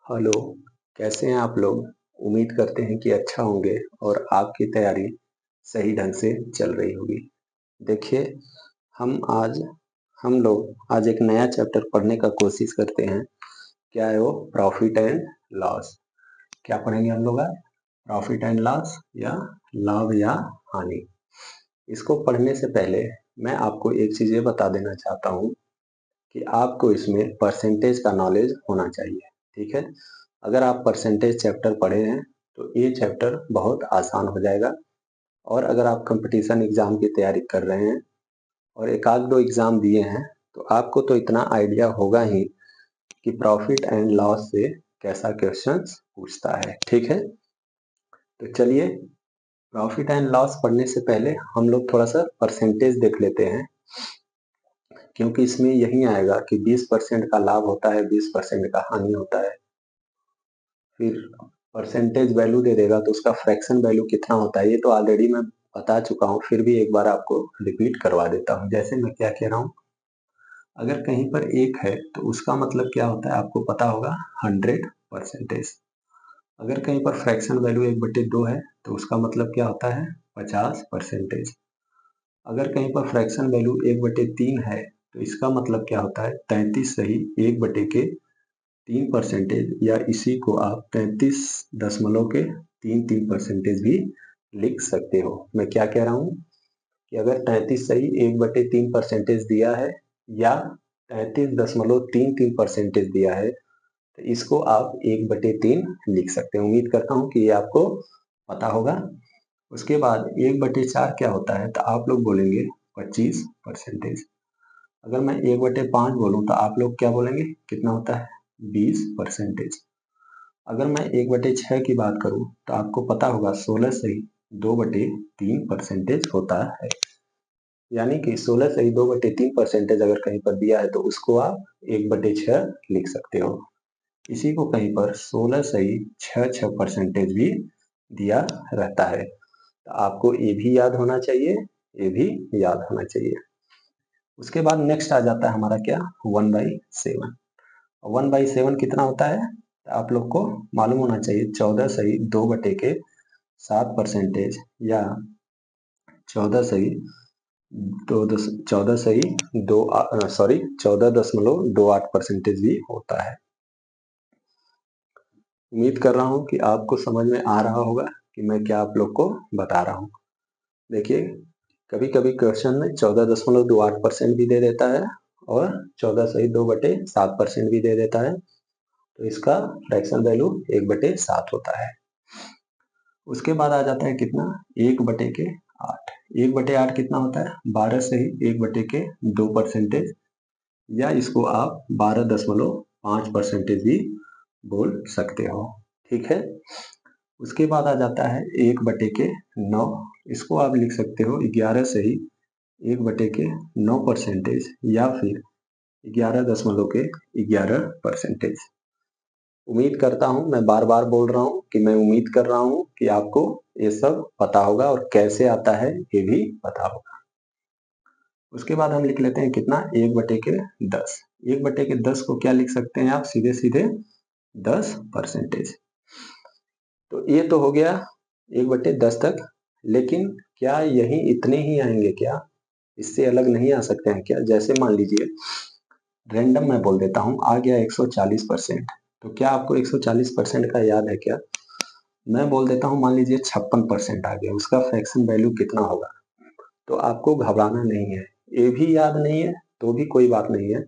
Hello, कैसे हैं आप लोग? उम्मीद करते हैं कि अच्छा होंगे और आपकी तैयारी सही ढंग से चल रही होगी। देखिए, हम आज हम लोग आज एक नया चैप्टर पढ़ने का कोशिश करते हैं। क्या है वो? Profit and loss. क्या पढ़ेंगे हम लोग आज? प्रॉफिट एंड लॉस या लाभ या हानि। इसको पढ़ने से पहले मैं आपको एक चीज़ ये बता देना चाहता हूँ कि आपको इसमें परसेंटेज का नॉलेज होना चाहिए। ठीक है? अगर आप परसेंटेज चैप्टर पढ़े हैं तो ये चैप्टर बहुत आसान हो जाएगा। और अगर आप कंपटीशन एग्जाम की तैयारी कर रहे हैं और एक आध दो एग्जाम दिए हैं तो आपको तो इतना आइडिया होगा ही कि प्रॉफिट एंड लॉस से कैसा क्वेश्चंस पूछता है। ठीक है, तो चलिए प्रॉफिट एंड लॉस पढ़ने से पहले हम लोग थोड़ा सा परसेंटेज देख लेते हैं, क्योंकि इसमें यही आएगा कि 20% का लाभ होता है, 20% का हानि होता है। फिर परसेंटेज वैल्यू दे देगा तो उसका फ्रैक्शन वैल्यू कितना होता है, ये तो ऑलरेडी मैं बता चुका हूँ, फिर भी एक बार आपको रिपीट करवा देता हूँ। जैसे मैं क्या कह रहा हूँ, अगर कहीं पर 1 है तो उसका मतलब क्या होता है आपको पता होगा, 100%। अगर कहीं पर फ्रैक्शन वैल्यू 1/2 है तो उसका मतलब क्या होता है, 50%। अगर कहीं पर फ्रैक्शन वैल्यू 1/3 है तो इसका मतलब क्या होता है, 33 सही 1/3%, या इसी को आप 33.33% भी लिख सकते हो। मैं क्या कह रहा हूँ कि अगर 33 सही 1/3% दिया है या 33.33% दिया है तो इसको आप 1/3 लिख सकते हैं। उम्मीद करता हूँ कि ये आपको पता होगा। उसके बाद 1/4 क्या होता है तो आप लोग बोलेंगे 25%। अगर मैं 1/5 बोलूँ तो आप लोग क्या बोलेंगे, कितना होता है, 20%। अगर मैं 1/6 की बात करूं तो आपको पता होगा 16 सही 2/3% होता है। यानी कि 16 सही 2/3% अगर कहीं पर दिया है तो उसको आप 1/6 लिख सकते हो। इसी को कहीं पर 16 सही 6% भी दिया रहता है। तो आपको ये भी याद होना चाहिए, ये भी याद होना चाहिए। उसके बाद नेक्स्ट आ जाता है हमारा क्या, 1/7। 1/7 कितना होता है तो आप लोग को मालूम होना चाहिए, 14 सही 2/7%, या 14 सही 14.28% भी होता है। उम्मीद कर रहा हूँ कि आपको समझ में आ रहा होगा कि मैं क्या आप लोग को बता रहा हूँ। देखिए, कभी कभी क्वेश्चन में 14.28% भी दे देता है और 14 सही 2/7% भी दे देता है, तो इसका फ्रैक्शन वैल्यू 1/7 होता है। उसके बाद आ जाता है कितना, 1/8। 1/8 कितना होता है, 12 सही 1/2%, या इसको आप 12.5% भी बोल सकते हो। ठीक है, उसके बाद आ जाता है 1/9। इसको आप लिख सकते हो 11 सही 1/9%, या फिर 11.11%। उम्मीद करता हूं, मैं बार बार बोल रहा हूं कि मैं उम्मीद कर रहा हूं कि आपको ये सब पता होगा और कैसे आता है ये भी पता होगा। उसके बाद हम लिख लेते हैं कितना, 1/10। 1/10 को क्या लिख सकते हैं आप, सीधे सीधे 10%। तो ये तो हो गया 1/10 तक। लेकिन क्या यही इतने ही आएंगे क्या, इससे अलग नहीं आ सकते हैं क्या? जैसे मान लीजिए रैंडम मैं बोल देता हूं, आ गया 140%। तो क्या आपको 140% का याद है क्या? मैं बोल देता हूं मान लीजिए 56% आ गया, उसका फ्रैक्शन वैल्यू कितना होगा? तो आपको घबराना नहीं है, ये भी याद नहीं है तो भी कोई बात नहीं है।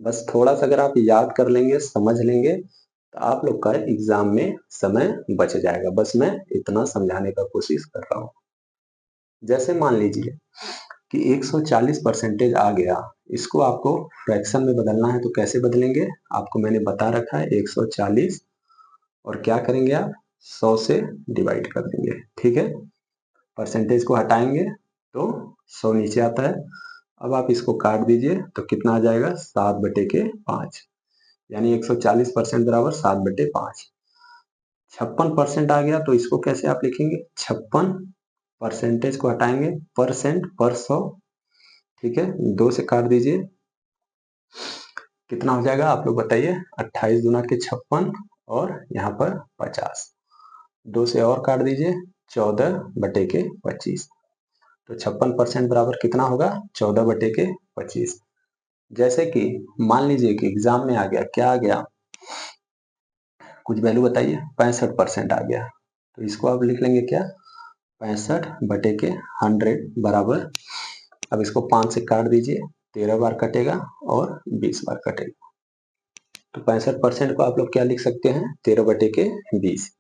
बस थोड़ा सा अगर आप याद कर लेंगे, समझ लेंगे, तो आप लोग का एग्जाम में समय बच जाएगा। बस मैं इतना समझाने का कोशिश कर रहा हूँ। जैसे मान लीजिए कि 140% आ गया, इसको आपको फ्रैक्शन में बदलना है तो कैसे बदलेंगे, आपको मैंने बता रखा है। 140 और क्या करेंगे आप, 100 से डिवाइड कर देंगे। ठीक है, परसेंटेज को हटाएंगे तो 100 नीचे आता है। अब आप इसको काट दीजिए तो कितना आ जाएगा, 7/5, यानी 140% बराबर 7/5। 56% आ गया तो इसको कैसे आप लिखेंगे, 56 परसेंटेज को हटाएंगे, परसेंट पर 100। ठीक है, 2 से काट दीजिए, कितना हो जाएगा आप लोग बताइए, 28 दूना के 56 और यहाँ पर 50, 2 से और काट दीजिए, 14/25। तो 56% बराबर कितना होगा? 14/25। जैसे कि मान लीजिए कि एग्जाम में आ गया, क्या आ गया, कुछ वैल्यू बताइए, 65% आ गया, तो इसको आप लिख लेंगे क्या, 65/100 बराबर, अब इसको 5 से काट दीजिए, 13 बार कटेगा और 20 बार कटेगा, तो 65% को आप लोग क्या लिख सकते हैं, 13/20।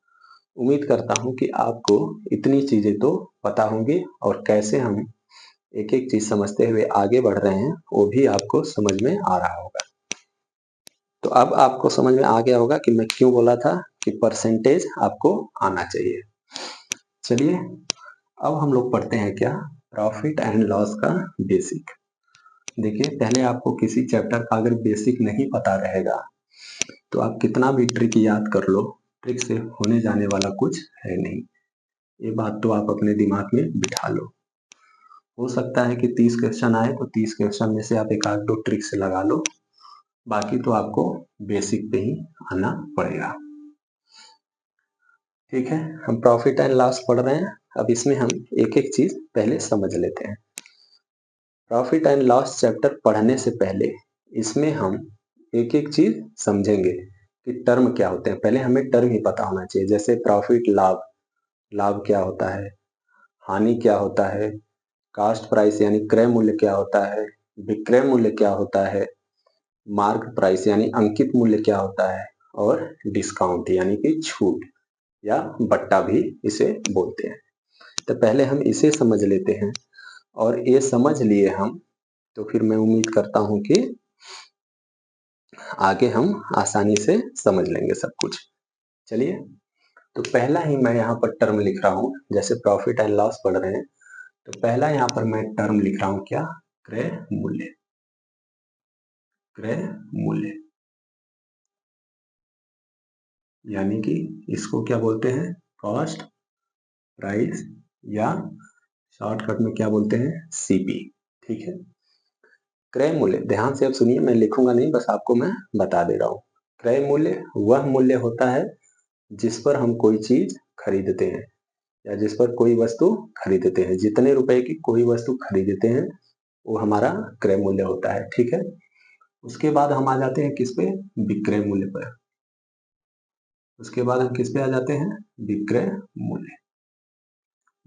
उम्मीद करता हूं कि आपको इतनी चीजें तो पता होंगी और कैसे हम एक एक चीज समझते हुए आगे बढ़ रहे हैं वो भी आपको समझ में आ रहा होगा। तो अब आपको समझ में आ गया होगा कि मैं क्यों बोला था कि परसेंटेज आपको आना चाहिए। चलिए अब हम लोग पढ़ते हैं क्या, प्रॉफिट एंड लॉस का बेसिक। देखिए पहले आपको किसी चैप्टर का अगर बेसिक नहीं पता रहेगा तो आप कितना भी ट्रिक याद कर लो, ट्रिक से होने जाने वाला कुछ है नहीं। ये बात तो आप अपने दिमाग में बिठा लो। हो सकता है कि 30 क्वेश्चन आए तो 30 क्वेश्चन में से आप एक आध दो ट्रिक से लगा लो, बाकी तो आपको बेसिक पे ही आना पड़ेगा। ठीक है, हम प्रॉफिट एंड लॉस पढ़ रहे हैं। अब इसमें हम एक एक चीज पहले समझ लेते हैं। प्रॉफिट एंड लॉस चैप्टर पढ़ने से पहले इसमें हम एक एक चीज समझेंगे कि टर्म क्या होते हैं। पहले हमें टर्म ही पता होना चाहिए, जैसे प्रॉफिट लाभ, लाभ क्या होता है, हानि क्या होता है, कास्ट प्राइस यानी क्रय मूल्य क्या होता है, विक्रय मूल्य क्या होता है, मार्क प्राइस यानी अंकित मूल्य क्या होता है, और डिस्काउंट यानी कि छूट या बट्टा भी इसे बोलते हैं। तो पहले हम इसे समझ लेते हैं, और ये समझ लिए हम तो फिर मैं उम्मीद करता हूं कि आगे हम आसानी से समझ लेंगे सब कुछ। चलिए तो पहला ही मैं यहाँ पर टर्म लिख रहा हूं, जैसे प्रॉफिट एंड लॉस पढ़ रहे हैं तो पहला यहाँ पर मैं टर्म लिख रहा हूं क्या, क्रय मूल्य। क्रय मूल्य यानी कि इसको क्या बोलते हैं, कॉस्ट प्राइस, या शॉर्टकट में क्या बोलते हैं, सीपी। ठीक है, क्रय मूल्य ध्यान से अब सुनिए, मैं लिखूंगा नहीं, बस आपको मैं बता दे रहा हूं। क्रय मूल्य वह मूल्य होता है जिस पर हम कोई चीज खरीदते हैं या जिस पर कोई वस्तु खरीदते हैं। जितने रुपए की कोई वस्तु खरीदते हैं वो हमारा क्रय मूल्य होता है। ठीक है, उसके बाद हम आ जाते हैं किस पे, विक्रय मूल्य पर। उसके बाद हम किस पे आ जाते हैं, विक्रय मूल्य,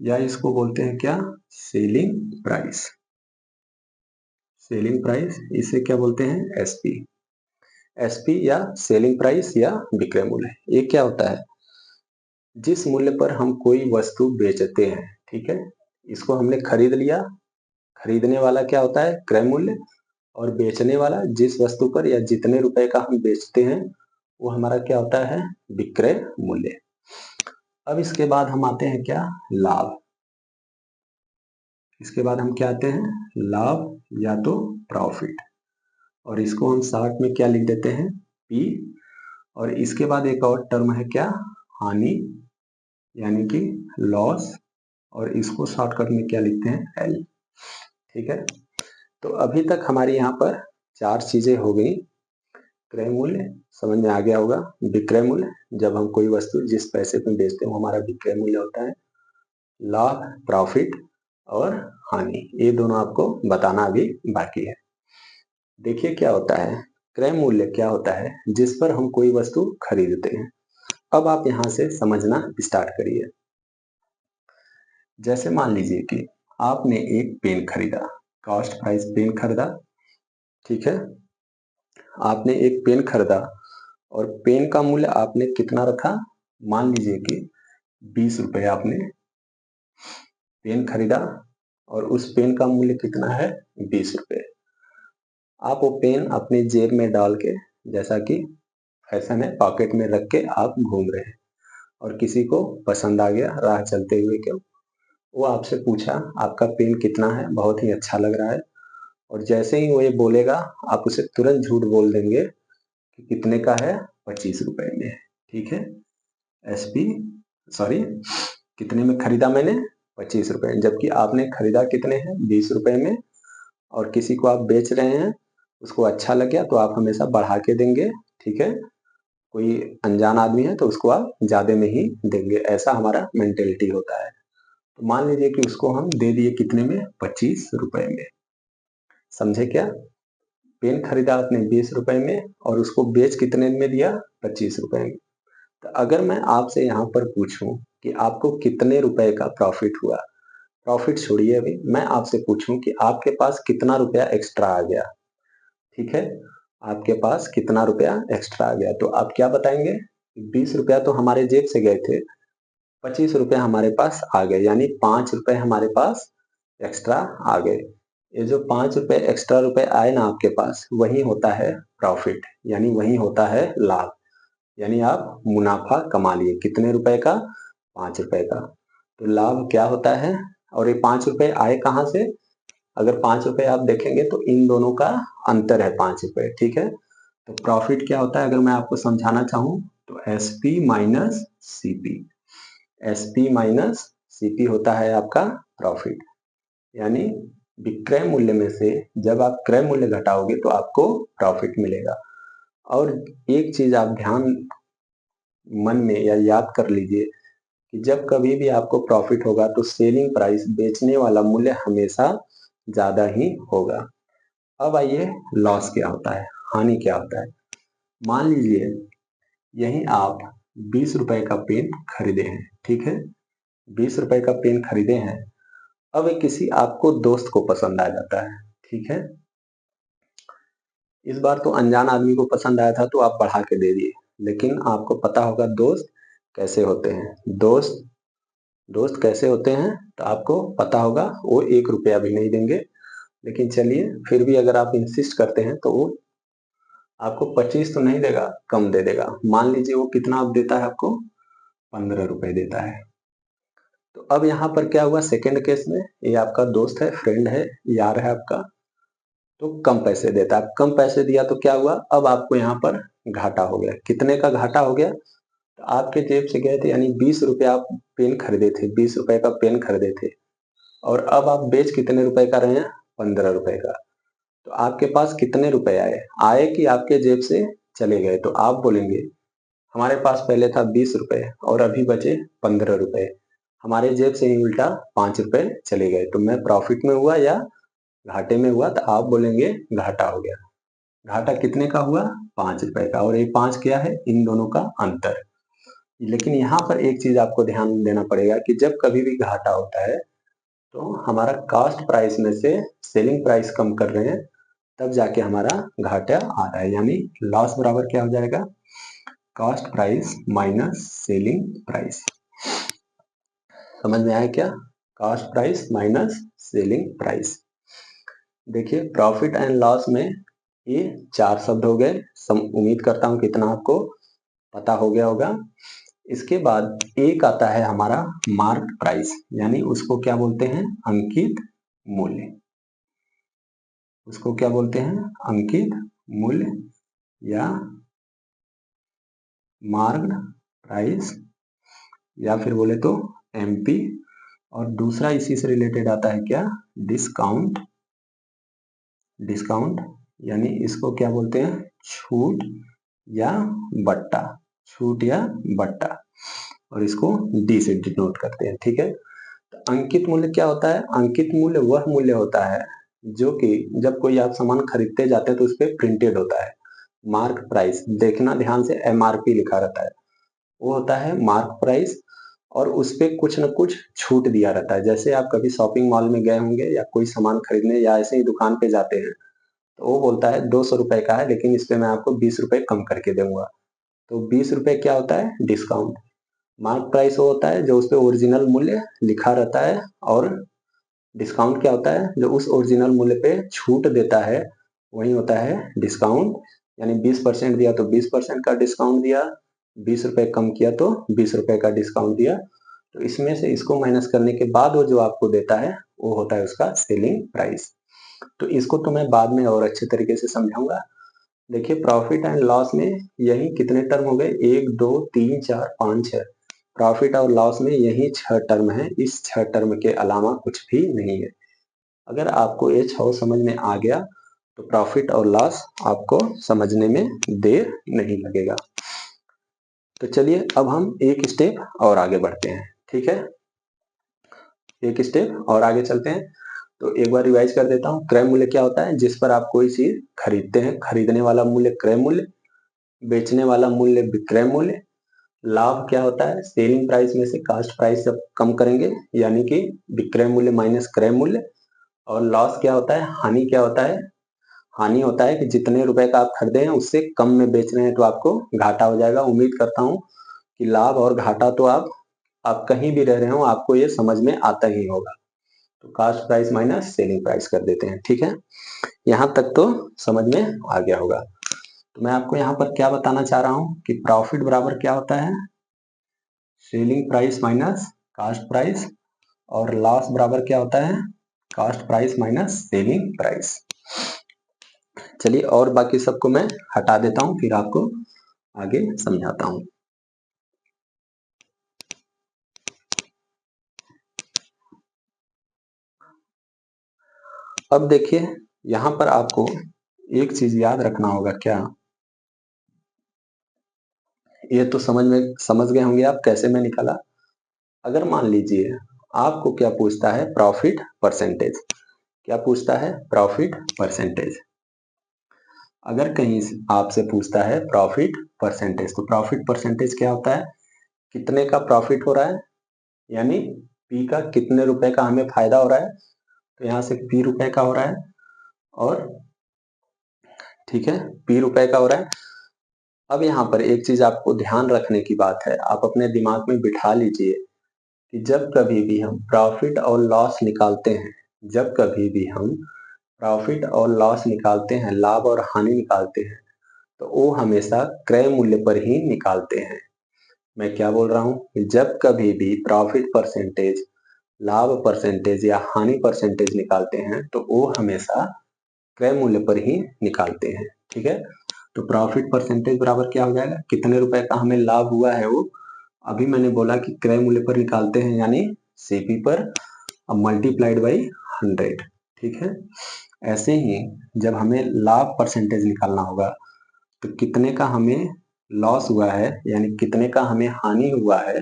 या इसको बोलते हैं क्या, सेलिंग प्राइस। सेलिंग प्राइस, इसे क्या बोलते हैं, एसपी। एसपी या सेलिंग प्राइस या विक्रय मूल्य, ये क्या होता है, जिस मूल्य पर हम कोई वस्तु बेचते हैं। ठीक है, इसको हमने खरीद लिया, खरीदने वाला क्या होता है, क्रय मूल्य, और बेचने वाला जिस वस्तु पर या जितने रुपए का हम बेचते हैं वो हमारा क्या होता है, विक्रय मूल्य। अब इसके बाद हम आते हैं क्या, लाभ। इसके बाद हम क्या आते हैं, लाभ या तो प्रॉफिट, और इसको हम शॉर्ट में क्या लिख देते हैं, पी। और इसके बाद एक और टर्म है क्या, हानि यानी कि लॉस, और इसको शॉर्टकट में क्या लिखते हैं, एल। ठीक है, तो अभी तक हमारी यहाँ पर 4 चीजें हो गई। क्रय मूल्य समझ में आ गया होगा, विक्रय मूल्य जब हम कोई वस्तु जिस पैसे में बेचते हैं वो हमारा विक्रय मूल्य होता है, लाभ प्रॉफिट, और हानि, ये दोनों आपको बताना अभी बाकी है। देखिए क्या होता है, क्रय मूल्य क्या होता है, जिस पर हम कोई वस्तु खरीदते हैं। अब आप यहां से समझना स्टार्ट करिए। जैसे मान लीजिए कि आपने एक पेन खरीदा, कॉस्ट प्राइस पेन खरीदा। ठीक है, आपने एक पेन खरीदा और पेन का मूल्य आपने कितना रखा, मान लीजिए कि 20 रुपए आपने पेन खरीदा और उस पेन का मूल्य कितना है, 20 रुपए। आप वो पेन अपनी जेब में डाल के, जैसा कि फैशन है, पॉकेट में रख के आप घूम रहे हैं और किसी को पसंद आ गया राह चलते हुए, क्यों, वो आपसे पूछा आपका पेन कितना है, बहुत ही अच्छा लग रहा है, और जैसे ही वो ये बोलेगा आप उसे तुरंत झूठ बोल देंगे कि कितने का है, 25 रुपए में। ठीक है, एसपी सॉरी, कितने में खरीदा मैंने, 25 रुपए, जबकि आपने खरीदा कितने हैं, 20 रुपए में, और किसी को आप बेच रहे हैं, उसको अच्छा लग गया तो आप हमेशा बढ़ा के देंगे। ठीक है, कोई अनजान आदमी है तो उसको आप ज्यादा में ही देंगे, ऐसा हमारा मेंटेलिटी होता है। तो मान लीजिए कि उसको हम दे दिए कितने में, 25 रुपए में। समझे क्या? पेन खरीदा आपने 20 रुपए में और उसको बेच कितने में दिया, 25 रुपए में। तो अगर मैं आपसे यहाँ पर पूछूं कि आपको कितने रुपए का प्रॉफिट हुआ, प्रॉफिट छोड़िए अभी, मैं आपसे पूछूं कि आपके पास कितना रुपया एक्स्ट्रा आ गया, ठीक है, आपके पास कितना रुपया एक्स्ट्रा आ गया, तो आप क्या बताएंगे? 20 रुपया तो हमारे जेब से गए थे, 25 रुपया हमारे पास आ गए, यानी 5 रुपए हमारे पास एक्स्ट्रा आ गए। ये जो 5 रुपए एक्स्ट्रा रुपए आए ना आपके पास, वही होता है प्रॉफिट, यानी वही होता है लाभ, यानी आप मुनाफा कमा लिए। कितने रुपए का? 5 रुपए का। तो लाभ क्या होता है? और ये 5 रुपए आए कहाँ से? अगर 5 रुपए आप देखेंगे तो इन दोनों का अंतर है 5 रुपए, ठीक है। तो प्रॉफिट क्या होता है अगर मैं आपको समझाना चाहूं तो SP minus CP, SP minus CP होता है आपका प्रॉफिट, यानी विक्रय मूल्य में से जब आप क्रय मूल्य घटाओगे तो आपको प्रॉफिट मिलेगा। और एक चीज आप ध्यान मन में या याद कर लीजिए कि जब कभी भी आपको प्रॉफिट होगा तो सेलिंग प्राइस, बेचने वाला मूल्य हमेशा ज्यादा ही होगा। अब आइए लॉस क्या होता है, हानि क्या होता है। मान लीजिए यही आप 20 रुपए का पेन खरीदे हैं, ठीक है, 20 रुपए का पेन खरीदे हैं। अब ये किसी आपको दोस्त को पसंद आ जाता है, ठीक है, इस बार तो अनजान आदमी को पसंद आया था तो आप बढ़ा के दे दिए, लेकिन आपको पता होगा दोस्त कैसे होते हैं, दोस्त दोस्त कैसे होते हैं तो आपको पता होगा, वो 1 रुपया भी नहीं देंगे। लेकिन चलिए फिर भी अगर आप इंसिस्ट करते हैं तो वो आपको 25 तो नहीं देगा, कम दे देगा। मान लीजिए वो कितना अब देता है आपको, 15 रुपए देता है। तो अब यहाँ पर क्या हुआ, सेकंड केस में ये आपका दोस्त है, फ्रेंड है, यार है आपका, तो कम पैसे देता है। कम पैसे दिया तो क्या हुआ, अब आपको यहाँ पर घाटा हो गया। कितने का घाटा हो गया? तो आपके जेब से गए थे, यानी 20 रुपया आप पेन खरीदे थे, 20 रुपए का पेन खरीदे थे, और अब आप बेच कितने रुपए का रहे हैं, 15 रुपए का। तो आपके पास कितने रुपए आए, आए कि आपके जेब से चले गए? तो आप बोलेंगे हमारे पास पहले था 20 रुपए और अभी बचे 15 रुपए, हमारे जेब से ही उल्टा 5 रुपए चले गए, तो मैं प्रॉफिट में हुआ या घाटे में हुआ? तो आप बोलेंगे घाटा हो गया। घाटा कितने का हुआ, 5 रुपए का, और ये 5 क्या है, इन दोनों का अंतर। लेकिन यहाँ पर एक चीज आपको ध्यान देना पड़ेगा कि जब कभी भी घाटा होता है तो हमारा कॉस्ट प्राइस में से सेलिंग प्राइस कम कर रहे हैं, तब जाके हमारा घाटा आ रहा है, यानी लॉस बराबर क्या हो जाएगा, cost price minus selling price. समझ में आया क्या? Cost price minus selling price. देखिए प्रॉफिट एंड लॉस में ये 4 शब्द हो गए, उम्मीद करता हूं कितना आपको पता हो गया होगा। इसके बाद एक आता है हमारा मार्क प्राइस, यानी उसको क्या बोलते हैं, अंकित मूल्य। उसको क्या बोलते हैं, अंकित मूल्य या मार्क्ड प्राइस, या फिर बोले तो एमपी। और दूसरा इसी से रिलेटेड आता है क्या, डिस्काउंट। डिस्काउंट यानी इसको क्या बोलते हैं, छूट या बट्टा, छूट या बट्टा, और इसको डी से डिनोट करते हैं, ठीक है। तो अंकित मूल्य क्या होता है, अंकित मूल्य वह मूल्य होता है जो कि जब कोई आप सामान खरीदते जाते हैं तो उस पर प्रिंटेड होता है। मार्क प्राइस, देखना ध्यान से, एमआरपी लिखा रहता है, वो होता है मार्क प्राइस, और उस पर कुछ न कुछ छूट दिया रहता है। जैसे आप कभी शॉपिंग मॉल में गए होंगे या कोई सामान खरीदने या ऐसे ही दुकान पे जाते हैं तो वो बोलता है 200 रुपए का है, लेकिन इस पे मैं आपको 20 रुपए कम करके दूंगा। तो 20 रुपए क्या होता है, डिस्काउंट। मार्क प्राइस वो होता है जो उस पे ओरिजिनल मूल्य लिखा रहता है, और डिस्काउंट क्या होता है, जो उस ओरिजिनल मूल्य पे छूट देता है, वही होता है डिस्काउंट। यानी 20% दिया तो 20% का डिस्काउंट दिया, 20 रुपए कम किया तो 20 रुपए का डिस्काउंट दिया। तो इसमें से इसको माइनस करने के बाद वो जो आपको देता है वो होता है उसका सेलिंग प्राइस। तो इसको तो मैं बाद में और अच्छे तरीके से समझाऊंगा। देखिए प्रॉफिट एंड लॉस में यही कितने टर्म हो गए, 1 2 3 4 5 6। प्रॉफिट और लॉस में यही 6 टर्म है, इस 6 टर्म के अलावा कुछ भी नहीं है। अगर आपको ये 6 समझ में आ गया तो प्रॉफिट और लॉस आपको समझने में देर नहीं लगेगा। तो चलिए अब हम एक स्टेप और आगे बढ़ते हैं, ठीक है। एक स्टेप और आगे चलते हैं। तो एक बार रिवाइज कर देता हूँ। क्रय मूल्य क्या होता है? जिस पर आप कोई चीज खरीदते हैं, खरीदने वाला मूल्य क्रय मूल्य, बेचने वाला मूल्य विक्रय मूल्य। लाभ क्या होता है? सेलिंग प्राइस में से कास्ट प्राइस जब कम करेंगे, यानी कि विक्रय मूल्य माइनस क्रय मूल्य। और लॉस क्या होता है? हानि क्या होता है? हानि होता है कि जितने रुपए का आप खरीदे हैं उससे कम में बेच रहे हैं तो आपको घाटा हो जाएगा। उम्मीद करता हूँ कि लाभ और घाटा तो आप कहीं भी रह रहे हो आपको ये समझ में आता ही होगा। तो cost price minus selling price कर देते हैं, ठीक है। यहाँ तक तो समझ में आ गया होगा। तो मैं आपको यहाँ पर क्या बताना चाह रहा हूँ कि प्रॉफिट बराबर क्या होता है? Selling price minus cost price. और लॉस बराबर क्या होता है? Cost price minus selling price. चलिए और बाकी सबको मैं हटा देता हूँ, फिर आपको आगे समझाता हूँ। अब देखिए यहाँ पर आपको एक चीज याद रखना होगा। क्या? ये तो समझ गए होंगे आप कैसे मैं निकाला। अगर मान लीजिए आपको क्या पूछता है? Profit percentage. क्या पूछता है? Profit percentage. अगर कहीं आपसे पूछता है प्रॉफिट परसेंटेज, तो प्रॉफिट परसेंटेज क्या होता है? कितने का प्रॉफिट हो रहा है, यानी पी का कितने रुपए का हमें फायदा हो रहा है। तो यहाँ से पी रुपए का हो रहा है, और ठीक है, पी रुपए का हो रहा है। अब यहाँ पर एक चीज आपको ध्यान रखने की बात है, आप अपने दिमाग में बिठा लीजिए कि जब कभी भी हम प्रॉफिट और लॉस निकालते हैं, जब कभी भी हम प्रॉफिट और लॉस निकालते हैं, लाभ और हानि निकालते हैं, तो वो हमेशा क्रय मूल्य पर ही निकालते हैं। मैं क्या बोल रहा हूँ? जब कभी भी प्रॉफिट परसेंटेज, लाभ परसेंटेज या हानि परसेंटेज निकालते हैं तो वो हमेशा क्रय मूल्य पर ही निकालते हैं, ठीक है। तो प्रॉफिट परसेंटेज बराबर क्या हो जाएगा? कितने रुपए का हमें लाभ हुआ है वो अभी मैंने बोला कि क्रय मूल्य पर निकालते हैं, यानी सीपी पर, अब मल्टीप्लाइड बाई 100, ठीक है। ऐसे ही जब हमें लाभ परसेंटेज निकालना होगा तो कितने का हमें लॉस हुआ है, यानी कितने का हमें हानि हुआ है।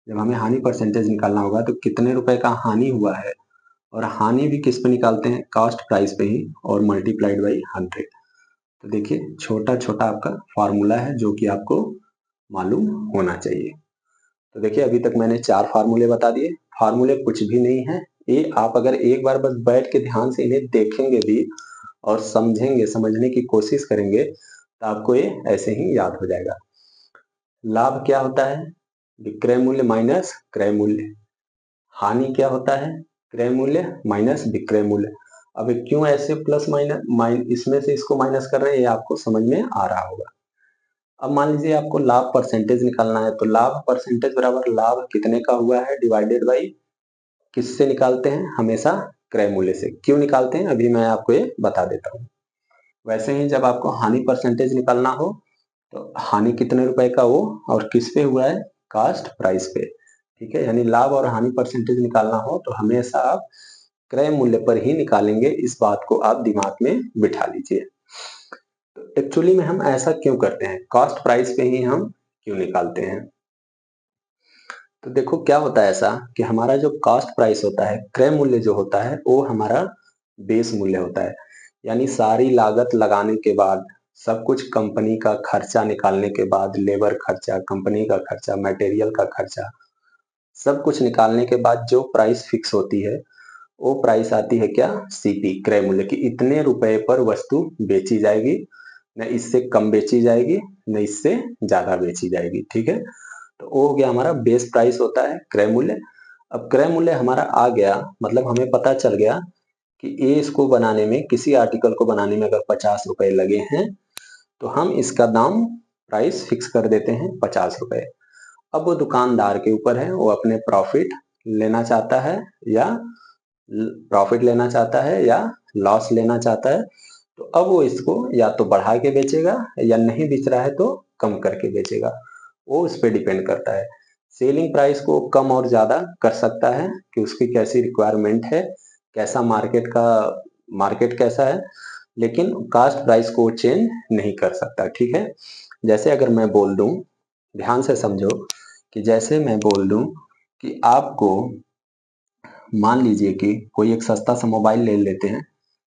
जब हमें हानि परसेंटेज निकालना होगा तो कितने रुपए का हानि हुआ है, और हानि भी किस पे निकालते हैं? कास्ट प्राइस पे ही, और मल्टीप्लाइड बाई 100। तो देखिए छोटा छोटा आपका फॉर्मूला है जो कि आपको मालूम होना चाहिए। तो देखिए अभी तक मैंने 4 फार्मूले बता दिए। फार्मूले कुछ भी नहीं है, ये आप अगर एक बार बस बैठ के ध्यान से इन्हें देखेंगे भी और समझेंगे, समझने की कोशिश करेंगे, तो आपको ये ऐसे ही याद हो जाएगा। लाभ क्या होता है? विक्रय मूल्य माइनस क्रय मूल्य। हानि क्या होता है? क्रय मूल्य माइनस विक्रय मूल्य। अब क्यों ऐसे प्लस माइनस इसमें से इसको माइनस कर रहे हैं, ये आपको समझ में आ रहा होगा। अब मान लीजिए आपको लाभ परसेंटेज निकालना है, तो लाभ परसेंटेज बराबर लाभ कितने का हुआ है डिवाइडेड बाई किससे निकालते हैं? हमेशा क्रय मूल्य से। क्यों निकालते हैं अभी मैं आपको ये बता देता हूँ। वैसे ही जब आपको हानि परसेंटेज निकालना हो तो हानि कितने रुपए का हो और किस पे हुआ है? कास्ट प्राइस पे, ठीक है। यानी लाभ और हानि परसेंटेज निकालना हो तो हमेशा आप क्रय मूल्य पर ही निकालेंगे, इस बात को आप दिमाग में बिठा लीजिए। तो एक्चुअली में हम ऐसा क्यों करते हैं? कास्ट प्राइस पे ही हम क्यों निकालते हैं? तो देखो क्या होता है ऐसा कि हमारा जो कास्ट प्राइस होता है, क्रय मूल्य जो होता है, वो हमारा बेस मूल्य होता है। यानी सारी लागत लगाने के बाद, सब कुछ कंपनी का खर्चा निकालने के बाद, लेबर खर्चा, कंपनी का खर्चा, मटेरियल का खर्चा, सब कुछ निकालने के बाद जो प्राइस फिक्स होती है वो प्राइस आती है क्या? सीपी, क्रय मूल्य की। इतने रुपए पर वस्तु बेची जाएगी, न इससे कम बेची जाएगी न इससे ज्यादा बेची जाएगी, ठीक है। तो वो हो गया हमारा बेस प्राइस होता है क्रय मूल्य। अब क्रय मूल्य हमारा आ गया, मतलब हमें पता चल गया कि ये इसको बनाने में, किसी आर्टिकल को बनाने में अगर 50 रुपए लगे हैं तो हम इसका दाम प्राइस फिक्स कर देते हैं 50 रुपए। अब वो दुकानदार के ऊपर है, वो अपने प्रॉफिट लेना चाहता है या लॉस लेना चाहता है। तो अब वो इसको या तो बढ़ा के बेचेगा या नहीं बेच रहा है तो कम करके बेचेगा, वो उस पर डिपेंड करता है। सेलिंग प्राइस को कम और ज्यादा कर सकता है कि उसकी कैसी रिक्वायरमेंट है, कैसा मार्केट कैसा है, लेकिन कास्ट प्राइस को चेंज नहीं कर सकता, ठीक है। जैसे अगर मैं बोल दूं ध्यान से समझो कि जैसे मैं बोल दूं कि आपको, मान लीजिए कि कोई एक सस्ता सा मोबाइल ले लेते हैं,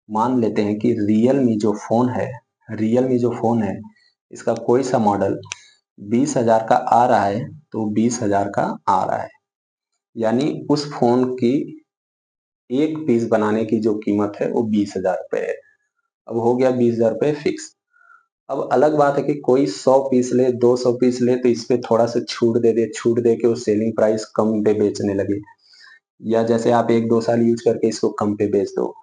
मान लेते हैं कि रियलमी जो फोन है, रियलमी जो फोन है इसका कोई सा मॉडल 20,000 का आ रहा है, तो 20,000 का आ रहा है, यानी उस फोन की एक पीस बनाने की जो कीमत है वो 20,000 रुपए है। अब हो गया 20,000 रुपए फिक्स। अब अलग बात है कि कोई 100 पीस ले, 200 पीस ले, तो इस पे थोड़ा सा छूट दे दे, छूट दे के वो सेलिंग प्राइस कम पे बेचने लगे, या जैसे आप 1-2 साल यूज करके इसको कम पे बेच दो,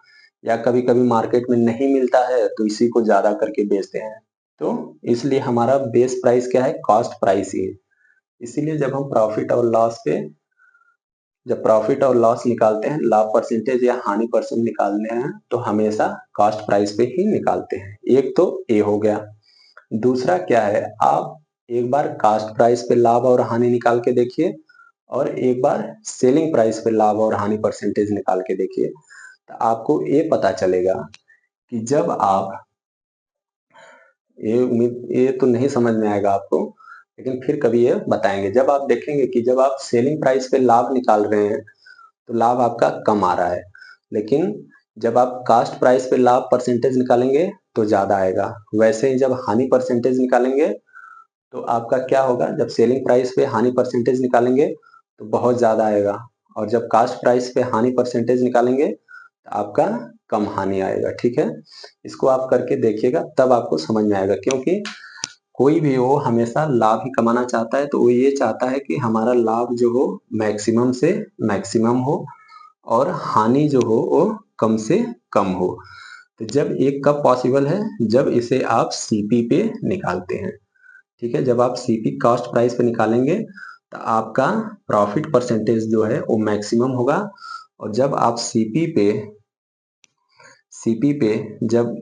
या कभी कभी मार्केट में नहीं मिलता है तो इसी को ज्यादा करके बेचते हैं। तो इसलिए हमारा बेस प्राइस क्या है, कॉस्ट प्राइस ही है। इसीलिए जब प्रॉफिट और लॉस निकालते हैं, लाभ परसेंटेज या हानि परसेंट निकालने हैं, तो हमेशा कॉस्ट प्राइस पे ही निकालते हैं। एक तो ये हो गया। दूसरा क्या है, आप एक बार कॉस्ट प्राइस पे लाभ और हानि निकाल के देखिए, और एक बार सेलिंग प्राइस पे लाभ और हानि परसेंटेज निकाल के देखिए, तो आपको ये पता चलेगा कि जब आप, ये तो नहीं समझ में आएगा आपको, लेकिन फिर कभी ये बताएंगे। जब आप देखेंगे कि जब आप सेलिंग प्राइस पे लाभ निकाल रहे हैं तो लाभ आपका कम आ रहा है, लेकिन जब आप कास्ट प्राइस पे लाभ परसेंटेज निकालेंगे तो ज्यादा आएगा। वैसे ही जब हानि परसेंटेज निकालेंगे तो आपका क्या होगा, जब सेलिंग प्राइस पे हानि परसेंटेज निकालेंगे तो बहुत ज्यादा आएगा, और जब कास्ट प्राइस पे हानि परसेंटेज निकालेंगे तो आपका कम हानि आएगा। ठीक है, इसको आप करके देखिएगा, तब आपको समझ में आएगा। क्योंकि कोई भी हो हमेशा लाभ ही कमाना चाहता है, तो वो ये चाहता है कि हमारा लाभ जो हो मैक्सिमम से मैक्सिमम हो, और हानि जो हो वो कम से कम हो। तो जब एक कब पॉसिबल है, जब इसे आप सीपी पे निकालते हैं। ठीक है, जब आप सीपी कॉस्ट प्राइस पे निकालेंगे तो आपका प्रॉफिट परसेंटेज जो है वो मैक्सिमम होगा, और जब आप सीपी पे जब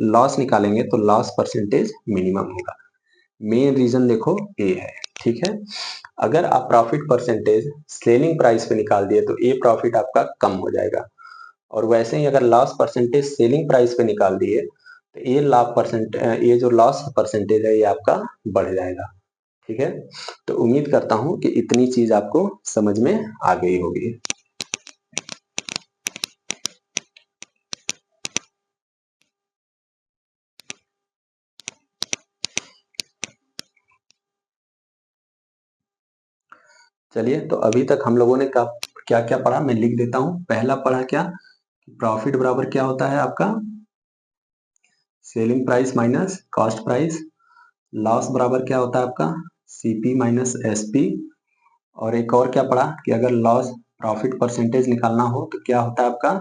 लॉस निकालेंगे तो लॉस परसेंटेज मिनिमम होगा। मेन रीजन देखो ये है। ठीक है, अगर आप प्रॉफिट परसेंटेज सेलिंग प्राइस पे निकाल दिए तो ये प्रॉफिट आपका कम हो जाएगा, और वैसे ही अगर लॉस परसेंटेज सेलिंग प्राइस पे निकाल दिए तो ये जो लॉस परसेंटेज है ये आपका बढ़ जाएगा। ठीक है, तो उम्मीद करता हूं कि इतनी चीज आपको समझ में आ गई होगी। चलिए, तो अभी तक हम लोगों ने क्या क्या पढ़ा, मैं लिख देता हूं। पहला पढ़ा क्या, प्रॉफिट बराबर क्या होता है आपका, selling price minus cost price. Loss बराबर क्या होता है आपका, सीपी माइनस एसपी। और एक और क्या पढ़ा कि अगर लॉस प्रॉफिट परसेंटेज निकालना हो तो क्या होता है आपका,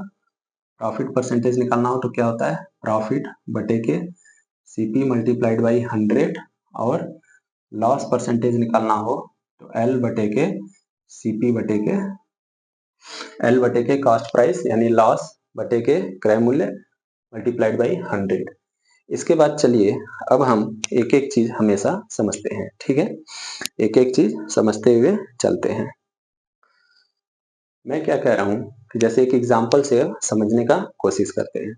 प्रॉफिट परसेंटेज निकालना हो तो क्या होता है, प्रॉफिट बटे के सीपी मल्टीप्लाइड बाई 100, और लॉस परसेंटेज निकालना हो तो एल बटे के सीपी बटे के एल बटे के कॉस्ट प्राइस, यानी लॉस बटे के क्रय मूल्य मल्टीप्लाइड बाई 100। इसके बाद चलिए अब हम एक एक चीज हमेशा समझते हैं। ठीक है, एक एक चीज समझते हुए चलते हैं। मैं क्या कह रहा हूं कि जैसे एक एग्जांपल से समझने का कोशिश करते हैं।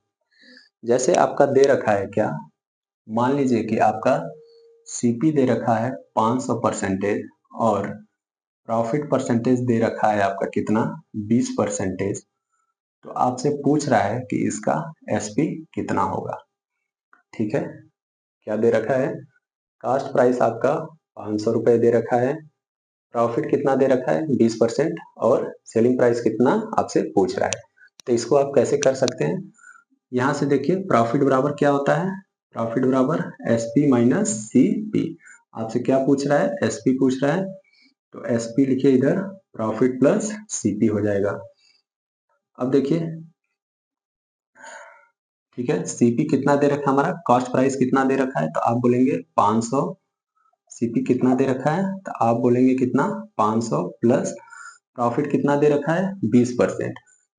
जैसे आपका दे रखा है क्या, मान लीजिए कि आपका सीपी दे रखा है 500 परसेंटेज, और प्रॉफिट परसेंटेज दे रखा है आपका कितना, 20%। तो आपसे पूछ रहा है कि इसका एसपी कितना होगा। ठीक है, क्या दे रखा है, कास्ट प्राइस आपका 500 रुपए दे रखा है, प्रॉफिट कितना दे रखा है 20%, और सेलिंग प्राइस कितना आपसे पूछ रहा है। तो इसको आप कैसे कर सकते हैं, यहां से देखिए प्रॉफिट बराबर क्या होता है, प्रॉफिट बराबर एसपी माइनस सीपी। आपसे क्या पूछ रहा है, एसपी पूछ रहा है, तो एसपी लिखिए इधर, प्रॉफिट प्लस सीपी हो जाएगा। अब देखिए, ठीक है, सीपी कितना दे रखा है, हमारा कॉस्ट प्राइस कितना दे रखा है, तो आप बोलेंगे 500। सीपी कितना दे रखा है, तो आप बोलेंगे कितना, 500 प्लस प्रॉफिट कितना दे रखा है, 20%।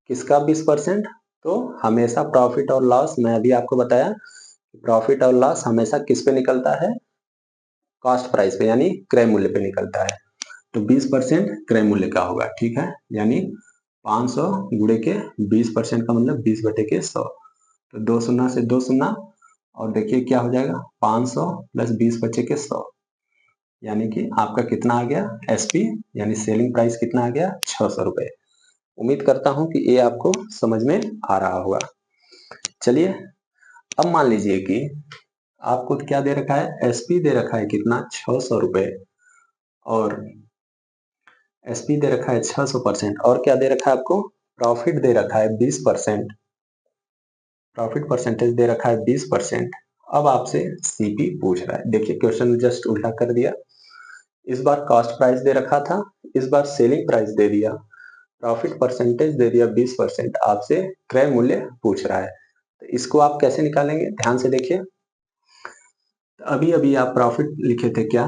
किसका 20%, तो हमेशा प्रॉफिट और लॉस, मैं अभी आपको बताया प्रॉफिट और लॉस हमेशा किस पे निकलता है, कॉस्ट प्राइस पे, यानी क्रय मूल्य पे निकलता है। तो 20% क्रय मूल्य का होगा। ठीक है, यानी 500 गुणे के 20% का मतलब 20 बटे के 100। तो 2 शून्य से 2 शून्य, और देखिए क्या हो जाएगा, 500 प्लस 20 बचे के 100। यानी कि आपका कितना आ गया एसपी, यानी सेलिंग प्राइस कितना आ गया 600 रुपए। उम्मीद करता हूं कि ये आपको समझ में आ रहा होगा। चलिए अब मान लीजिए कि आपको क्या दे रखा है, एसपी दे रखा है कितना 600 रुपए, और एसपी दे रखा है 600%, और क्या दे रखा है आपको, प्रॉफिट दे रखा है 20%, प्रॉफिट परसेंटेज दे रखा है 20%। अब आपसे सीपी पूछ रहा है। देखिए क्वेश्चन जस्ट उल्टा कर दिया, इस बार कॉस्ट प्राइस दे रखा था, इस बार सेलिंग प्राइस दे दिया, प्रॉफिट परसेंटेज दे दिया 20%, आपसे क्रय मूल्य पूछ रहा है। तो इसको आप कैसे निकालेंगे, ध्यान से देखिए। अभी अभी आप प्रॉफिट लिखे थे, क्या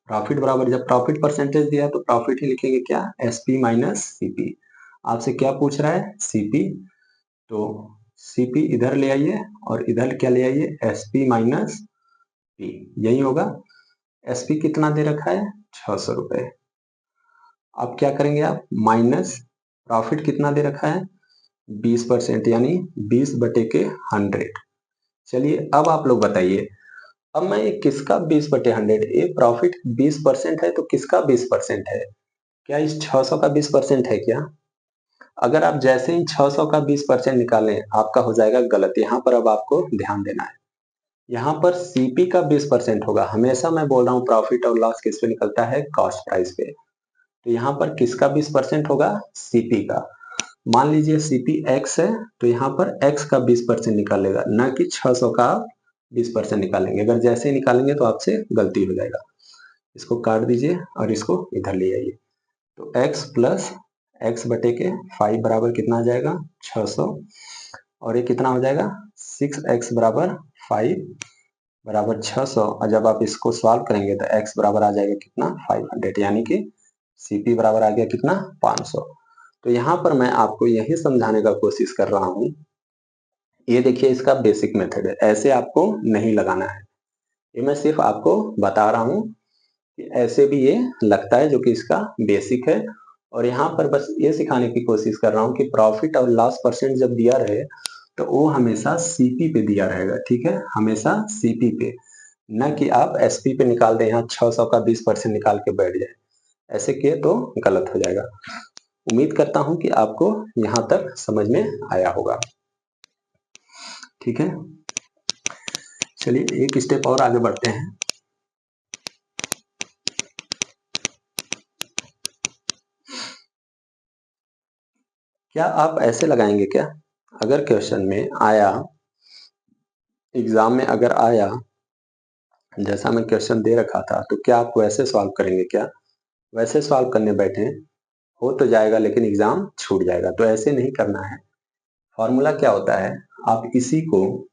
प्रॉफिट बराबर, जब प्रॉफिट परसेंटेज दिया तो प्रॉफिट ही लिखेंगे, क्या एसपी माइनस सीपी। आपसे क्या पूछ रहा है, सीपी, तो सीपी इधर ले आइए और इधर क्या ले आइए, एसपी माइनस पी, यही होगा। एसपी कितना दे रखा है 600 रुपए। अब क्या करेंगे आप, माइनस प्रॉफिट कितना दे रखा है 20%, यानी 20 बटे के 100। चलिए अब आप लोग बताइए, अब मैं ये किसका 20 बटे 100, ये प्रॉफिट 20% है तो किसका 20% है, क्या इस 600 का 20% है क्या? अगर आप जैसे ही 600 का 20% निकालें आपका हो जाएगा गलत। यहाँ पर अब आपको ध्यान देना है, यहाँ पर सीपी का 20% होगा। हमेशा मैं बोल रहा हूँ प्रॉफिट और लॉस किस पे निकलता है, कॉस्ट प्राइस पे। तो यहाँ पर किसका 20% होगा, सीपी का। मान लीजिए सीपी एक्स है तो यहाँ पर एक्स का 20% निकालेगा, न कि 600 का 20% निकालेंगे। अगर जैसे ही निकालेंगे तो आपसे गलती हो जाएगा। इसको काट दीजिए और इसको इधर ले आइए। तो x प्लस एक्स बटे के 5 बराबर कितना आ जाएगा 600, और ये कितना हो जाएगा 6x बराबर 5 बराबर 600। और जब आप इसको सॉल्व करेंगे तो x बराबर आ जाएगा कितना 500, यानी कि सीपी बराबर आ गया कितना 500। तो यहाँ पर मैं आपको यही समझाने का कोशिश कर रहा हूँ, ये देखिए इसका बेसिक मेथड है, ऐसे आपको नहीं लगाना है। ये मैं सिर्फ आपको बता रहा हूँ कि ऐसे भी ये लगता है, जो कि इसका बेसिक है। और यहाँ पर बस ये सिखाने की कोशिश कर रहा हूँ कि प्रॉफिट और लॉस परसेंट जब दिया रहे तो वो हमेशा सीपी पे दिया रहेगा, ठीक है, हमेशा सीपी पे, न कि आप एसपी पे निकाल दें, यहाँ 600 का 20% निकाल के बैठ जाए। ऐसे किए तो गलत हो जाएगा। उम्मीद करता हूं कि आपको यहाँ तक समझ में आया होगा, ठीक है। चलिए एक स्टेप और आगे बढ़ते हैं। क्या आप ऐसे लगाएंगे क्या, अगर क्वेश्चन में आया, एग्जाम में अगर आया, जैसा मैं क्वेश्चन दे रखा था, तो क्या आप वैसे सॉल्व करेंगे क्या? वैसे सॉल्व करने बैठे हो तो जाएगा लेकिन एग्जाम छूट जाएगा, तो ऐसे नहीं करना है। फॉर्मूला क्या होता है, आप इसी को,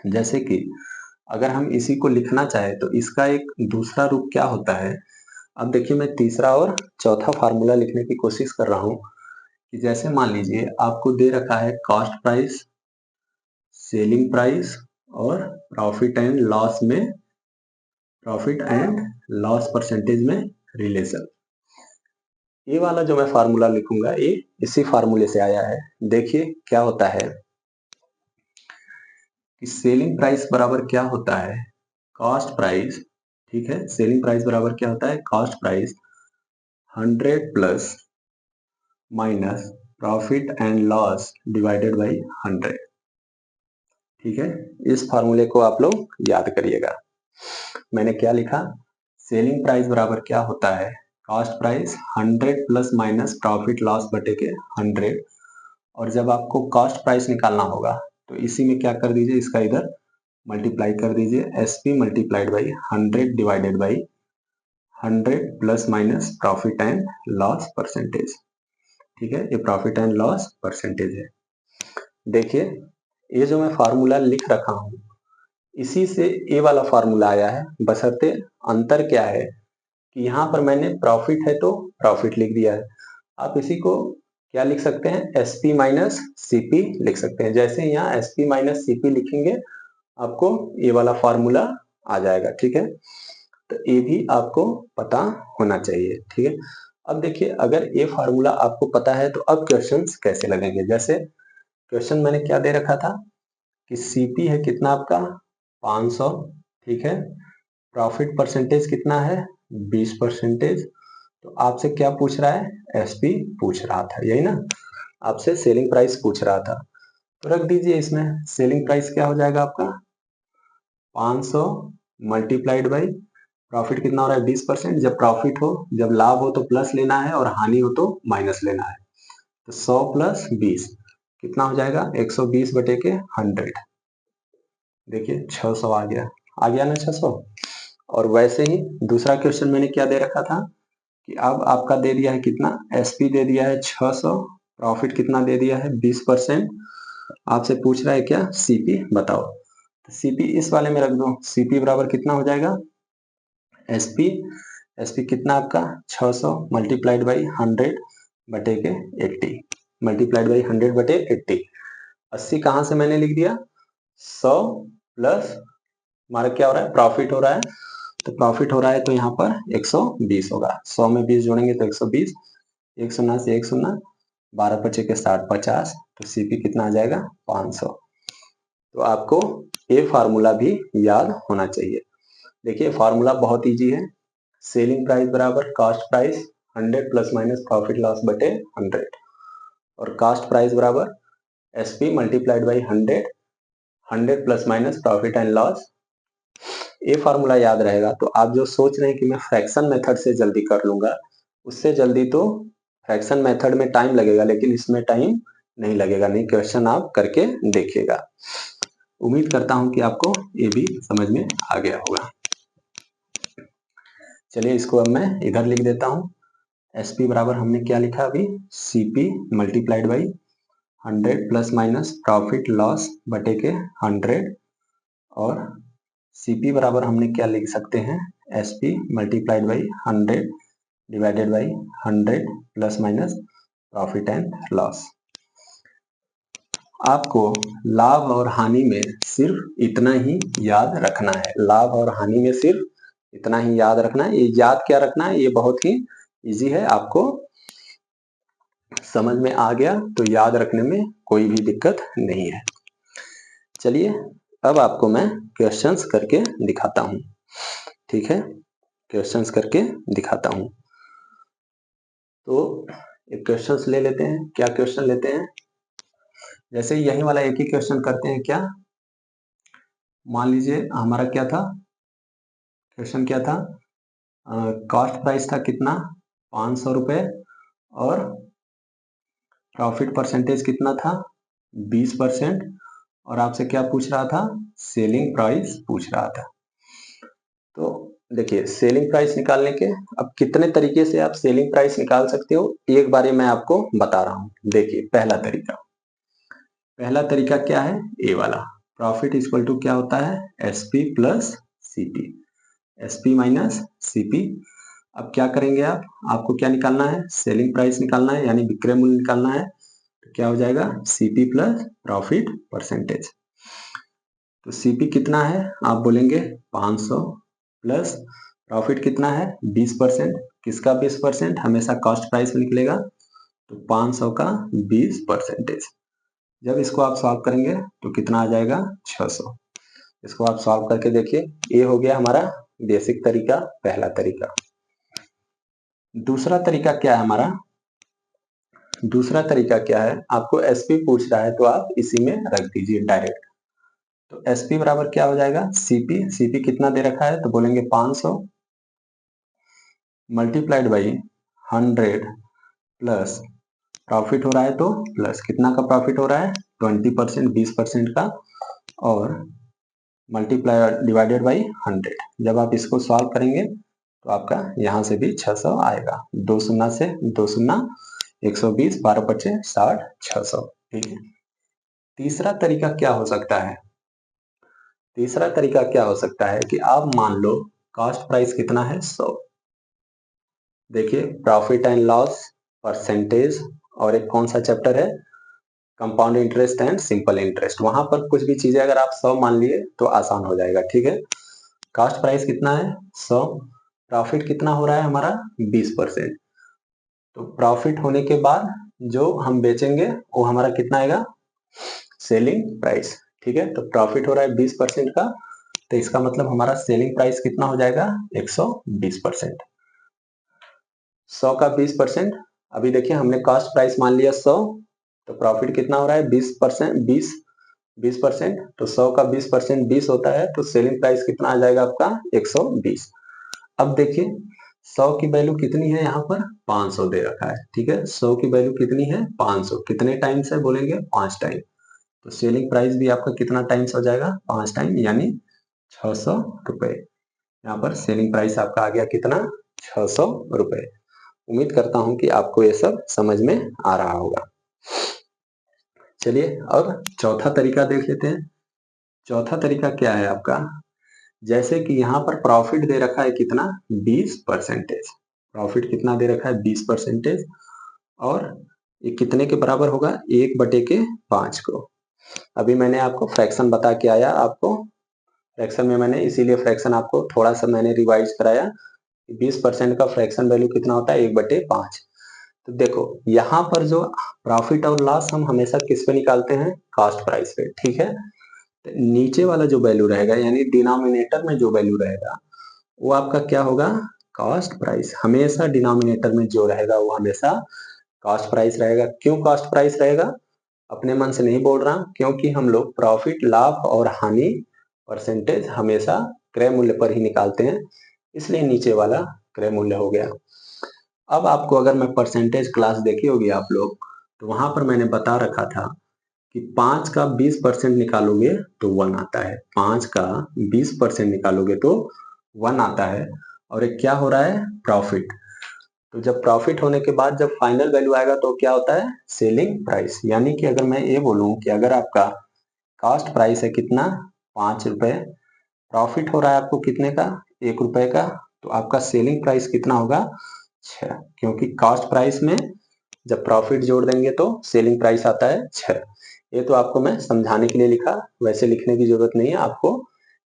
जैसे कि अगर हम इसी को लिखना चाहे तो इसका एक दूसरा रूप क्या होता है। अब देखिए मैं तीसरा और चौथा फार्मूला लिखने की कोशिश कर रहा हूं, कि जैसे मान लीजिए आपको दे रखा है कॉस्ट प्राइस, सेलिंग प्राइस और प्रॉफिट एंड लॉस में, प्रॉफिट एंड लॉस परसेंटेज में रिलेशन। ये वाला जो मैं फार्मूला लिखूंगा ये इसी फार्मूले से आया है। देखिए क्या होता है कि सेलिंग प्राइस बराबर क्या होता है, कॉस्ट प्राइस, ठीक है, सेलिंग प्राइस बराबर क्या होता है, cost price 100 plus minus profit and loss divided by 100, ठीक है। इस फार्मूले को आप लोग याद करिएगा। मैंने क्या लिखा, सेलिंग प्राइस बराबर क्या होता है, cost price 100 plus minus profit loss बटे के 100। और जब आपको कॉस्ट प्राइस निकालना होगा तो इसी में क्या कर दीजिए, इसका इधर मल्टीप्लाई कर दीजिए, SP multiplied by 100 divided by 100 plus minus profit and loss percentage, ठीक है, ये प्रॉफिट एंड लॉस परसेंटेज है। देखिए ये जो मैं फार्मूला लिख रखा हूं इसी से ये वाला फार्मूला आया है, बशर्ते अंतर क्या है कि यहाँ पर मैंने प्रॉफिट है तो प्रॉफिट लिख दिया है। आप इसी को क्या लिख सकते हैं, एसपी माइनस सीपी लिख सकते हैं। जैसे यहाँ एसपी माइनस सीपी लिखेंगे आपको ये वाला फार्मूला आ जाएगा, ठीक है। तो ये भी आपको पता होना चाहिए, ठीक है। अब देखिए अगर ये फार्मूला आपको पता है तो अब क्वेश्चंस कैसे लगेंगे। जैसे क्वेश्चन मैंने क्या दे रखा था कि सीपी है कितना आपका 500, ठीक है, प्रॉफिट परसेंटेज कितना है 20%। तो आपसे क्या पूछ रहा है, एसपी पूछ रहा था, यही ना, आपसे सेलिंग प्राइस पूछ रहा था। तो रख दीजिए इसमें, सेलिंग प्राइस क्या हो जाएगा आपका 500 मल्टीप्लाइड बाई प्रॉफिट कितना हो रहा है 20%। जब प्रॉफिट हो, जब लाभ हो तो प्लस लेना है और हानि हो तो माइनस लेना है। तो 100 प्लस 20 कितना हो जाएगा 120 बटे के 100। देखिए 600 आ गया ना 600। और वैसे ही दूसरा क्वेश्चन मैंने क्या दे रखा था कि अब आपका दे दिया है कितना, एसपी दे दिया है 600, प्रॉफिट कितना दे दिया है 20%। आपसे पूछ रहा है क्या, सीपी बताओ। तो सीपी इस वाले में रख दो, सीपी बराबर कितना हो जाएगा एसपी, एसपी कितना आपका 600 मल्टीप्लाइड बाई 100 बटे के 80, मल्टीप्लाइड बाई 100 बटे 80। 80 कहां से मैंने लिख दिया 100 प्लस हमारा क्या हो रहा है प्रॉफिट हो रहा है, तो प्रॉफिट हो रहा है तो यहाँ पर 120 होगा। 100 में 20 जोड़ेंगे तो 120, एक शून्य से एक शून्य, 12 पचे के 60 50, तो सीपी कितना आ जाएगा 500। तो आपको ये फार्मूला भी याद होना चाहिए। देखिए फार्मूला बहुत इजी है, सेलिंग प्राइस बराबर cost price 100 plus minus profit loss बटे 100, और कॉस्ट प्राइस बराबर SP multiplied by 100, 100 plus minus profit and loss. ये फार्मूला याद रहेगा तो आप जो सोच रहे हैं कि मैं फ्रैक्शन मेथड से जल्दी कर लूंगा, उससे जल्दी तो फ्रैक्शन मेथड में टाइम लगेगा, लेकिन इसमें टाइम नहीं लगेगा। नहीं, क्वेश्चन आप करके देखिएगा। उम्मीद करता हूं कि आपको ये भी समझ में आ गया होगा। चलिए इसको अब मैं इधर लिख देता हूं। एसपी बराबर हमने क्या लिखा अभी, CP multiplied by 100 plus minus profit loss बटे के 100, और सीपी बराबर हमने क्या लिख सकते हैं, SP multiplied by 100 divided by 100 plus minus profit and loss. आपको लाभ और हानि में सिर्फ इतना ही याद रखना है, लाभ और हानि में सिर्फ इतना ही याद रखना है। ये याद क्या रखना है, ये बहुत ही इजी है, आपको समझ में आ गया तो याद रखने में कोई भी दिक्कत नहीं है। चलिए अब आपको मैं क्वेश्चंस करके दिखाता हूं, ठीक है, क्वेश्चंस करके दिखाता हूं। तो एक क्वेश्चंस ले लेते हैं। क्या क्वेश्चन लेते हैं, जैसे यही वाला एक ही क्वेश्चन करते हैं। क्या, मान लीजिए हमारा क्या था क्वेश्चन, क्या था, कॉस्ट प्राइस था कितना 500 रुपए, और प्रॉफिट परसेंटेज कितना था 20%, और आपसे क्या पूछ रहा था, सेलिंग प्राइस पूछ रहा था। तो देखिए सेलिंग प्राइस निकालने के अब कितने तरीके से आप सेलिंग प्राइस निकाल सकते हो, एक बारी मैं आपको बता रहा हूं। देखिए पहला तरीका क्या है, ए वाला, प्रॉफिट इक्वल टू क्या होता है SP plus CP, SP minus CP. अब क्या करेंगे आप, आपको क्या निकालना है, सेलिंग प्राइस निकालना है, यानी विक्रय मूल्य निकालना है। तो क्या हो जाएगा सीपी प्लस प्रॉफिट परसेंटेज। तो सीपी कितना है, आप बोलेंगे 500 प्लस प्रॉफिट कितना है 20%। किसका 20%, हमेशा कॉस्ट प्राइस में निकलेगा, तो 500 का 20%। जब इसको आप सॉल्व करेंगे तो कितना आ जाएगा 600। इसको आप सॉल्व करके देखिए, ये हो गया हमारा बेसिक तरीका, पहला तरीका। दूसरा तरीका क्या है हमारा, दूसरा तरीका क्या है, आपको एसपी पूछ रहा है तो आप इसी में रख दीजिए डायरेक्ट। तो एसपी बराबर क्या हो जाएगा सीपी, सीपी कितना दे रखा है तो बोलेंगे 500 मल्टीप्लाइड बाई 100 प्लस प्रॉफिट हो रहा है तो प्लस कितना का प्रॉफिट हो रहा है 20%, 20% का, और मल्टीप्लाई डिवाइडेड बाई 100। जब आप इसको सॉल्व करेंगे तो आपका यहां से भी 600 आएगा, दो शून्य से दो शून्य, 120, 12 पचे 60, 600। ठीक है। तीसरा तरीका क्या हो सकता है, तीसरा तरीका क्या हो सकता है कि आप मान लो कॉस्ट प्राइस कितना है 100, देखिए प्रॉफिट एंड लॉस परसेंटेज, और एक कौन सा चैप्टर है compound interest and simple interest, वहां पर कुछ भी चीजें अगर आप 100 मान लिए तो आसान हो जाएगा। ठीक है, कॉस्ट प्राइस कितना है 100, प्रॉफिट कितना हो रहा है हमारा 20%, तो प्रॉफिट होने के बाद जो हम बेचेंगे वो हमारा कितना आएगा सेलिंग प्राइस। ठीक है, तो प्रॉफिट हो रहा है 20% का, तो इसका मतलब हमारा सेलिंग प्राइस कितना हो जाएगा 120%। 100 का 20%, अभी देखिए हमने कॉस्ट प्राइस मान लिया 100, तो प्रॉफिट कितना हो रहा है 20%, 20%, तो 100 का 20% 20 होता है, तो सेलिंग प्राइस कितना आ जाएगा आपका 120। अब देखिए 100 की वैल्यू कितनी है, यहाँ पर 500 दे रखा है, ठीक है। 100 की वैल्यू कितनी है 500, कितने टाइम्स है बोलेंगे 5 टाइम, तो सेलिंग प्राइस भी आपका कितना टाइम्स हो जाएगा 5 टाइम, यानी 600 रुपए। यहाँ पर सेलिंग प्राइस आपका आ गया कितना 600 रुपए। उम्मीद करता हूं कि आपको ये सब समझ में आ रहा होगा। चलिए अब चौथा तरीका देख लेते हैं। चौथा तरीका क्या है आपका, जैसे कि यहाँ पर प्रॉफिट दे रखा है कितना 20%, प्रॉफिट कितना दे रखा है 20%, और ये कितने के बराबर होगा 1/5 को। अभी मैंने आपको फ्रैक्शन बता के आया, आपको फ्रैक्शन में मैंने इसीलिए फ्रैक्शन आपको थोड़ा सा मैंने रिवाइज कराया। 20% का फ्रैक्शन वैल्यू कितना होता है 1/5। तो देखो यहाँ पर जो प्रॉफिट और लॉस हम हमेशा किस पे निकालते हैं, कॉस्ट प्राइस पे, ठीक है। तो नीचे वाला जो वैल्यू रहेगा यानी डिनोमिनेटर में जो वैल्यू रहेगा वो आपका क्या होगा कॉस्ट प्राइस। हमेशा डिनोमिनेटर में जो रहेगा वो हमेशा कॉस्ट प्राइस रहेगा। क्यों कॉस्ट प्राइस रहेगा, अपने मन से नहीं बोल रहा, क्योंकि हम लोग प्रॉफिट लाभ और हानि परसेंटेज हमेशा क्रय मूल्य पर ही निकालते हैं, इसलिए नीचे वाला क्रय मूल्य हो गया। अब आपको अगर मैं परसेंटेज क्लास देखी होगी आप लोग, तो वहां पर मैंने बता रखा था कि 5 का 20% निकालोगे तो 1 आता है, 5 का 20% निकालोगे तो 1 आता है। और एक क्या हो रहा है प्रॉफिट, तो जब प्रॉफिट होने के बाद जब फाइनल वैल्यू आएगा तो क्या होता है सेलिंग प्राइस। यानी कि अगर मैं ये बोलूं कि अगर आपका कॉस्ट प्राइस है कितना 5 रुपए, प्रॉफिट हो रहा है आपको कितने का 1 रुपए का, तो आपका सेलिंग प्राइस कितना होगा 6, क्योंकि कॉस्ट प्राइस में जब प्रॉफिट जोड़ देंगे तो सेलिंग प्राइस आता है 6। ये तो आपको मैं समझाने के लिए लिखा, वैसे लिखने की जरूरत नहीं है, आपको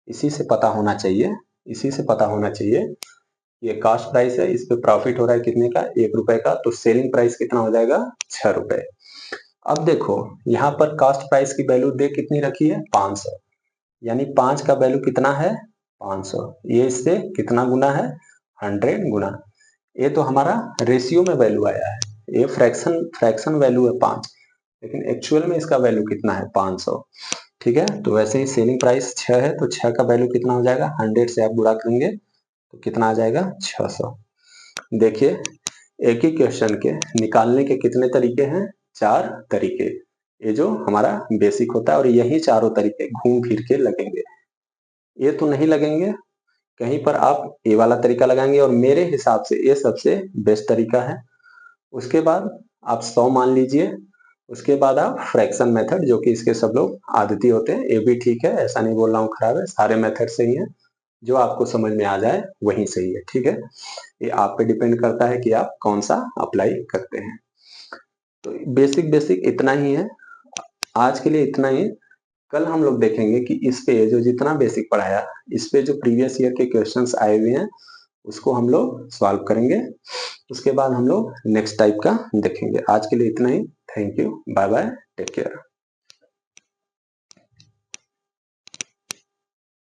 इसी से पता होना चाहिए, इसी से पता होना चाहिए। ये कॉस्ट प्राइस है, इस पे प्रॉफिट हो रहा है कितने का 1 रुपए का, तो सेलिंग प्राइस कितना हो जाएगा 6 रुपए। अब देखो यहाँ पर कॉस्ट प्राइस की वैल्यू दे कितनी रखी है 500, यानी 5 का वैल्यू कितना है 500, ये इससे कितना गुना है 100 गुना। ये तो हमारा रेशियो में वैल्यू आया है, ये फ्रैक्शन वैल्यू है 5, लेकिन एक्चुअल में इसका वैल्यू कितना है 500, ठीक है। तो वैसे ही सेलिंग प्राइस 6 है, तो 6 का वैल्यू कितना हो जाएगा 100 से आप गुणा करेंगे तो कितना आ जाएगा 600। देखिए एक ही क्वेश्चन के निकालने के कितने तरीके हैं, 4 तरीके। ये जो हमारा बेसिक होता है, और यही चारों तरीके घूम फिर के लगेंगे, ये तो नहीं लगेंगे, कहीं पर आप ये वाला तरीका लगाएंगे, और मेरे हिसाब से ये सबसे बेस्ट तरीका है। उसके बाद आप 100 मान लीजिए, उसके बाद आप फ्रैक्शन मेथड, जो कि इसके सब लोग आदती होते हैं, ये भी ठीक है, ऐसा नहीं बोल रहा हूँ खराब है, सारे मेथड सही है, जो आपको समझ में आ जाए वही सही है, ठीक है। ये आप पे डिपेंड करता है कि आप कौन सा अप्लाई करते हैं। तो बेसिक इतना ही है, आज के लिए इतना ही। कल हम लोग देखेंगे कि इस पे जो जितना बेसिक पढ़ाया, इस पे जो प्रीवियस ईयर के क्वेश्चंस आए हुए हैं उसको हम लोग सॉल्व करेंगे। उसके बाद हम लोग नेक्स्ट टाइप का देखेंगे। आज के लिए इतना ही। Thank you, bye bye, take care.